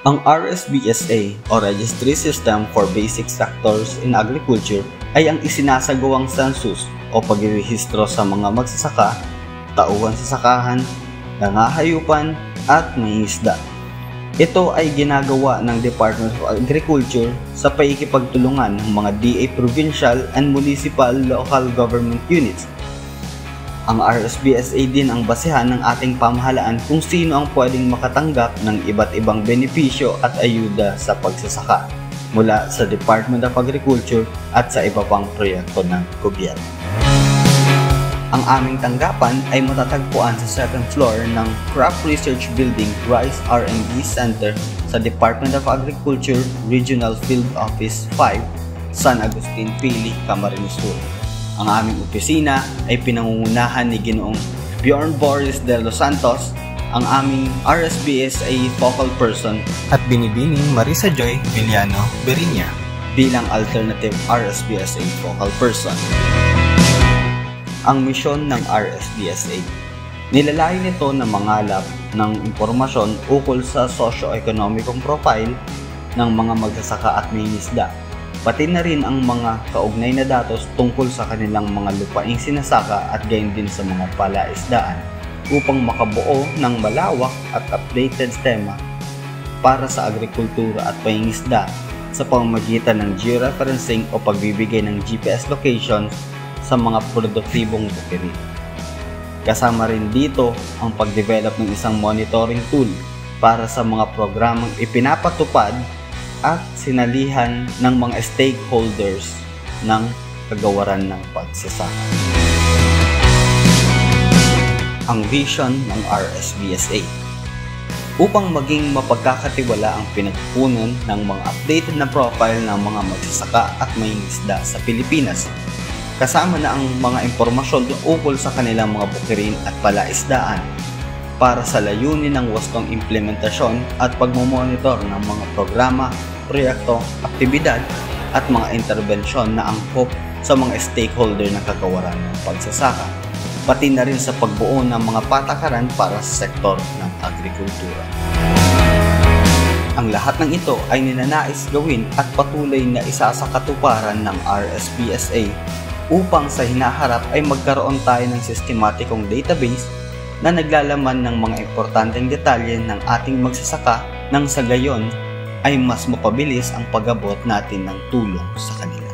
Ang RSBSA o Registry System for Basic Sectors in Agriculture ay ang isinasagawang census o pagrehistro sa mga magsasaka, tauhan sa sakahan, nangahayupan at mangingisda. Ito ay ginagawa ng Department of Agriculture sa paikipagtulungan ng mga DA Provincial and Municipal Local Government Units. Ang RSBSA din ang basehan ng ating pamahalaan kung sino ang pwedeng makatanggap ng iba't ibang benepisyo at ayuda sa pagsasaka mula sa Department of Agriculture at sa iba pang proyekto ng gobyerno. Ang aming tanggapan ay matatagpuan sa 2nd floor ng Crop Research Building Rice R&D Center sa Department of Agriculture Regional Field Office 5, San Agustin Pili, Camarines Sur. Ang aming opisina ay pinangungunahan ni Ginoong Bjorn Boris de los Santos, ang aming RSBSA focal person, at Binibining Marisa Joy Villano Berinya bilang alternative RSBSA focal person. Ang misyon ng RSBSA. Nilalayo nito na mangalap ng impormasyon ukol sa socio-ekonomikong profile ng mga magsasaka at mangingisda, pati na rin ang mga kaugnay na datos tungkol sa kanilang mga lupaing sinasaka at gayon din sa mga palaisdaan upang makabuo ng malawak at updated sistema para sa agrikultura at pangingisda sa pamamagitan ng georeferencing o pagbibigay ng GPS location sa mga produktibong bukiri. Kasama rin dito ang pagdevelop ng isang monitoring tool para sa mga programang ipinapatupad at sinalihan ng mga stakeholders ng kagawaran ng pagsasaka. Ang vision ng RSBSA. Upang maging mapagkakatiwala ang pinagkukunan ng mga updated na profile ng mga magsasaka at mangingisda sa Pilipinas, kasama na ang mga impormasyon ukol sa kanilang mga bukirin at palaisdaan para sa layunin ng wastong implementasyon at pagmomonitor ng mga programa, proyekto, aktibidad at mga interbensyon na angkop sa mga stakeholder ng kagawaran ng pagsasaka, pati na rin sa pagbuo ng mga patakaran para sa sektor ng agrikultura. Ang lahat ng ito ay ninanais gawin at patuloy na isasakatuparan ng RSBSA upang sa hinaharap ay magkaroon tayo ng sistematikong database na naglalaman ng mga importanteng detalye ng ating magsasaka nang sa gayon ay mas mapabilis ang pag-abot natin ng tulong sa kanila.